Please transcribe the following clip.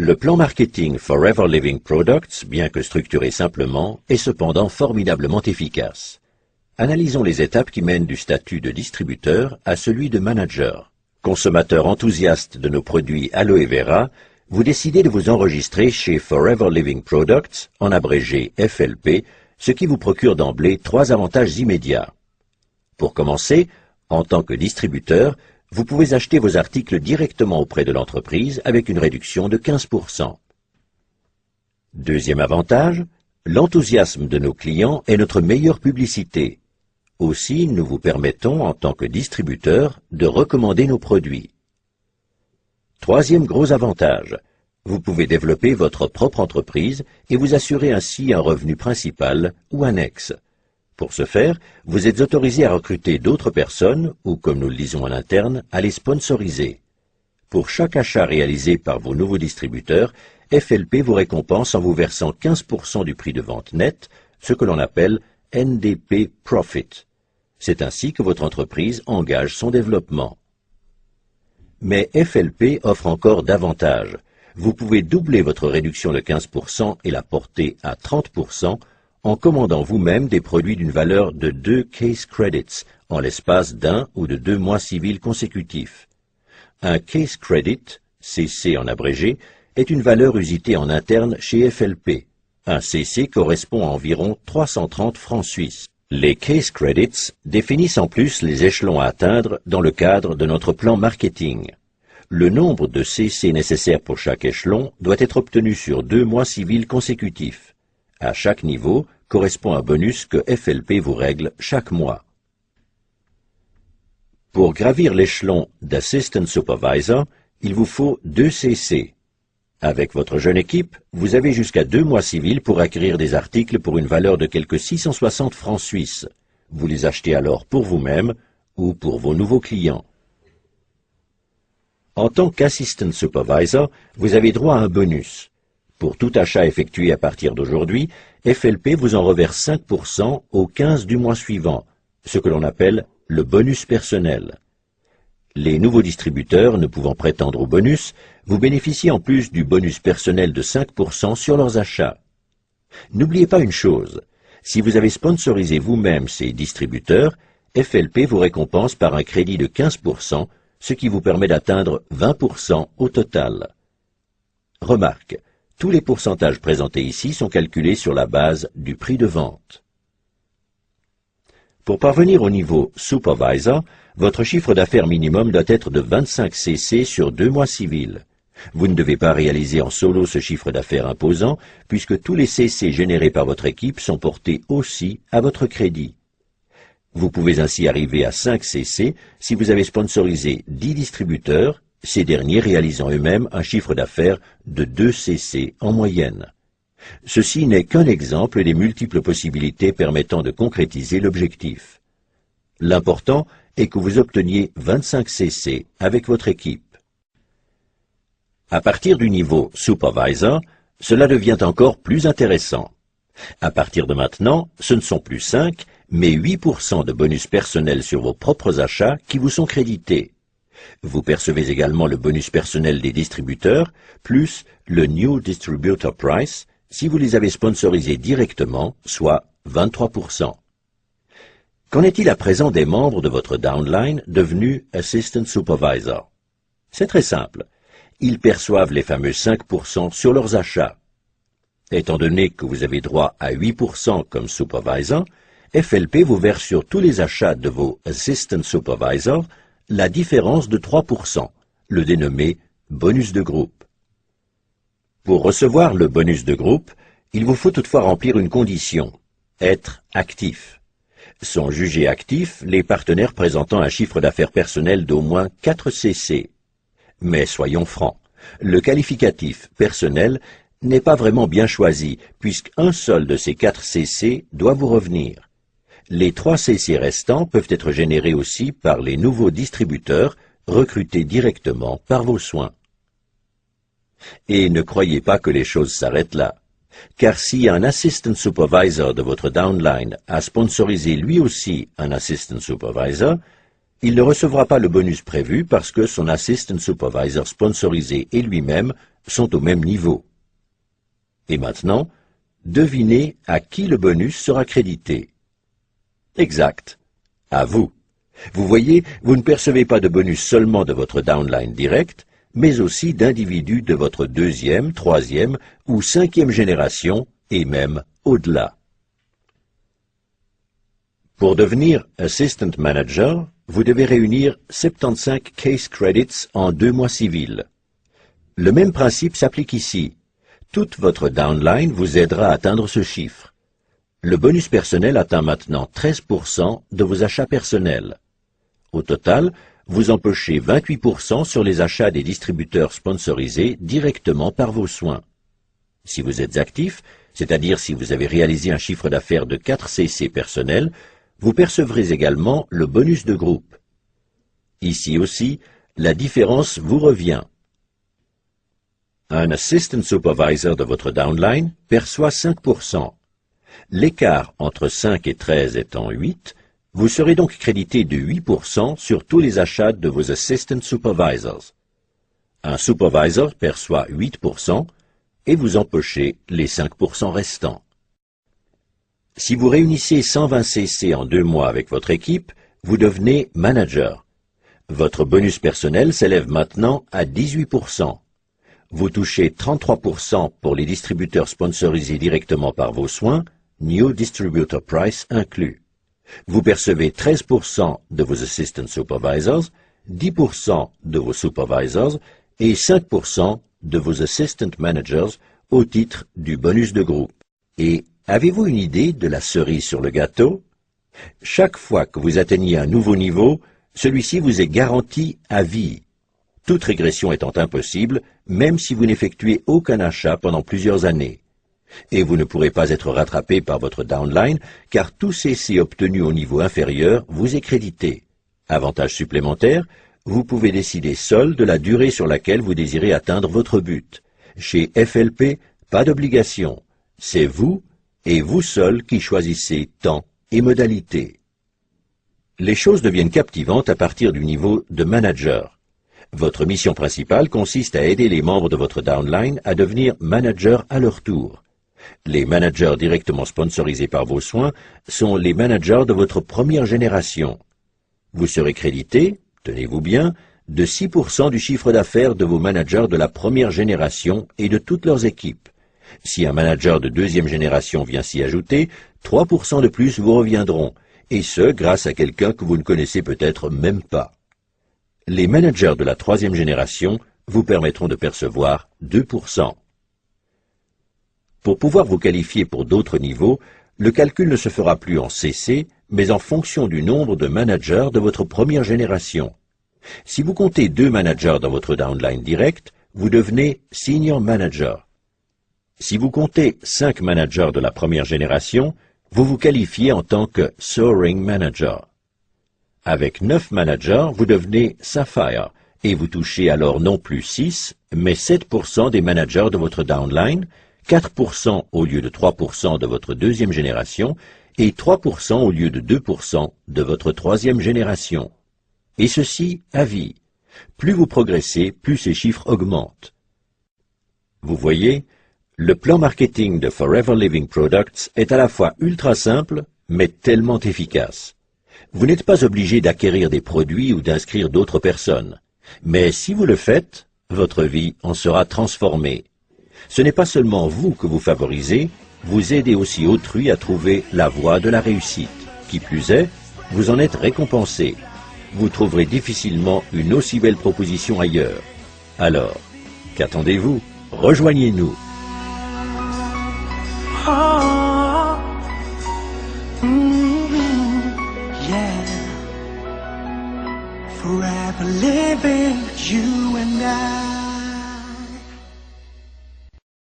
Le plan marketing Forever Living Products, bien que structuré simplement, est cependant formidablement efficace. Analysons les étapes qui mènent du statut de distributeur à celui de manager. Consommateur enthousiaste de nos produits Aloe Vera, vous décidez de vous enregistrer chez Forever Living Products, en abrégé FLP, ce qui vous procure d'emblée 3 avantages immédiats. Pour commencer, en tant que distributeur, vous pouvez acheter vos articles directement auprès de l'entreprise avec une réduction de 15%. Deuxième avantage, l'enthousiasme de nos clients est notre meilleure publicité. Aussi, nous vous permettons, en tant que distributeur, de recommander nos produits. Troisième gros avantage, vous pouvez développer votre propre entreprise et vous assurer ainsi un revenu principal ou annexe. Pour ce faire, vous êtes autorisé à recruter d'autres personnes ou, comme nous le disons en interne, à les sponsoriser. Pour chaque achat réalisé par vos nouveaux distributeurs, FLP vous récompense en vous versant 15% du prix de vente net, ce que l'on appelle NDP Profit. C'est ainsi que votre entreprise engage son développement. Mais FLP offre encore davantage. Vous pouvez doubler votre réduction de 15% et la porter à 30% en commandant vous-même des produits d'une valeur de 2 case credits en l'espace d'1 ou de 2 mois civils consécutifs. Un case credit, CC en abrégé, est une valeur usitée en interne chez FLP. Un CC correspond à environ 330 francs suisses. Les case credits définissent en plus les échelons à atteindre dans le cadre de notre plan marketing. Le nombre de CC nécessaires pour chaque échelon doit être obtenu sur 2 mois civils consécutifs. À chaque niveau correspond un bonus que FLP vous règle chaque mois. Pour gravir l'échelon d'Assistant Supervisor, il vous faut 2 CC. Avec votre jeune équipe, vous avez jusqu'à 2 mois civils pour acquérir des articles pour une valeur de quelques 660 francs suisses. Vous les achetez alors pour vous-même ou pour vos nouveaux clients. En tant qu'Assistant Supervisor, vous avez droit à un bonus. Pour tout achat effectué à partir d'aujourd'hui, FLP vous en reverse 5% au 15 du mois suivant, ce que l'on appelle le bonus personnel. Les nouveaux distributeurs ne pouvant prétendre au bonus, vous bénéficiez en plus du bonus personnel de 5% sur leurs achats. N'oubliez pas une chose, si vous avez sponsorisé vous-même ces distributeurs, FLP vous récompense par un crédit de 15%, ce qui vous permet d'atteindre 20% au total. Remarque, tous les pourcentages présentés ici sont calculés sur la base du prix de vente. Pour parvenir au niveau Supervisor, votre chiffre d'affaires minimum doit être de 25 CC sur 2 mois civils. Vous ne devez pas réaliser en solo ce chiffre d'affaires imposant, puisque tous les CC générés par votre équipe sont portés aussi à votre crédit. Vous pouvez ainsi arriver à 5 CC si vous avez sponsorisé 10 distributeurs, ces derniers réalisant eux-mêmes un chiffre d'affaires de 2 CC en moyenne. Ceci n'est qu'un exemple des multiples possibilités permettant de concrétiser l'objectif. L'important est que vous obteniez 25 CC avec votre équipe. À partir du niveau Supervisor, cela devient encore plus intéressant. À partir de maintenant, ce ne sont plus 5, mais 8% de bonus personnel sur vos propres achats qui vous sont crédités. Vous percevez également le bonus personnel des distributeurs, plus le New Distributor Price, si vous les avez sponsorisés directement, soit 23%. Qu'en est-il à présent des membres de votre downline devenus Assistant Supervisor? C'est très simple. Ils perçoivent les fameux 5% sur leurs achats. Étant donné que vous avez droit à 8% comme Supervisor, FLP vous verse sur tous les achats de vos Assistant Supervisors la différence de 3%, le dénommé bonus de groupe. Pour recevoir le bonus de groupe, il vous faut toutefois remplir une condition, être actif. Sont jugés actifs les partenaires présentant un chiffre d'affaires personnel d'au moins 4 CC. Mais soyons francs, le qualificatif personnel n'est pas vraiment bien choisi, puisqu'un seul de ces 4 CC doit vous revenir. Les 3 CC restants peuvent être générés aussi par les nouveaux distributeurs recrutés directement par vos soins. Et ne croyez pas que les choses s'arrêtent là, car si un Assistant Supervisor de votre downline a sponsorisé lui aussi un Assistant Supervisor, il ne recevra pas le bonus prévu parce que son Assistant Supervisor sponsorisé et lui-même sont au même niveau. Et maintenant, devinez à qui le bonus sera crédité. Exact, à vous. Vous voyez, vous ne percevez pas de bonus seulement de votre downline direct, mais aussi d'individus de votre deuxième, troisième ou cinquième génération, et même au-delà. Pour devenir Assistant Manager, vous devez réunir 75 Case Credits en 2 mois civils. Le même principe s'applique ici. Toute votre downline vous aidera à atteindre ce chiffre. Le bonus personnel atteint maintenant 13% de vos achats personnels. Au total, vous empochez 28% sur les achats des distributeurs sponsorisés directement par vos soins. Si vous êtes actif, c'est-à-dire si vous avez réalisé un chiffre d'affaires de 4 CC personnels, vous percevrez également le bonus de groupe. Ici aussi, la différence vous revient. Un Assistant Supervisor de votre downline perçoit 5%. L'écart entre 5 et 13 étant 8, vous serez donc crédité de 8% sur tous les achats de vos Assistant Supervisors. Un Supervisor perçoit 8% et vous empochez les 5% restants. Si vous réunissez 120 CC en 2 mois avec votre équipe, vous devenez Manager. Votre bonus personnel s'élève maintenant à 18%. Vous touchez 33% pour les distributeurs sponsorisés directement par vos soins, New Distributor Price inclus. Vous percevez 13% de vos Assistant Supervisors, 10% de vos Supervisors et 5% de vos Assistant Managers au titre du bonus de groupe. Et avez-vous une idée de la cerise sur le gâteau? Chaque fois que vous atteignez un nouveau niveau, celui-ci vous est garanti à vie. Toute régression étant impossible, même si vous n'effectuez aucun achat pendant plusieurs années. Et vous ne pourrez pas être rattrapé par votre downline, car tout CC obtenu au niveau inférieur vous est crédité. Avantage supplémentaire, vous pouvez décider seul de la durée sur laquelle vous désirez atteindre votre but. Chez FLP, pas d'obligation. C'est vous et vous seul qui choisissez temps et modalités. Les choses deviennent captivantes à partir du niveau de manager. Votre mission principale consiste à aider les membres de votre downline à devenir managers à leur tour. Les managers directement sponsorisés par vos soins sont les managers de votre première génération. Vous serez crédité, tenez-vous bien, de 6% du chiffre d'affaires de vos managers de la première génération et de toutes leurs équipes. Si un manager de deuxième génération vient s'y ajouter, 3% de plus vous reviendront, et ce grâce à quelqu'un que vous ne connaissez peut-être même pas. Les managers de la troisième génération vous permettront de percevoir 2%. Pour pouvoir vous qualifier pour d'autres niveaux, le calcul ne se fera plus en CC, mais en fonction du nombre de managers de votre première génération. Si vous comptez 2 managers dans votre downline direct, vous devenez Senior Manager. Si vous comptez 5 managers de la première génération, vous vous qualifiez en tant que Soaring Manager. Avec 9 managers, vous devenez Sapphire, et vous touchez alors non plus 6, mais 7% des managers de votre downline, 4% au lieu de 3% de votre deuxième génération, et 3% au lieu de 2% de votre troisième génération. Et ceci à vie. Plus vous progressez, plus ces chiffres augmentent. Vous voyez, le plan marketing de Forever Living Products est à la fois ultra simple, mais tellement efficace. Vous n'êtes pas obligé d'acquérir des produits ou d'inscrire d'autres personnes. Mais si vous le faites, votre vie en sera transformée. Ce n'est pas seulement vous que vous favorisez, vous aidez aussi autrui à trouver la voie de la réussite. Qui plus est, vous en êtes récompensé. Vous trouverez difficilement une aussi belle proposition ailleurs. Alors, qu'attendez-vous? Rejoignez-nous. Forever living, you and I.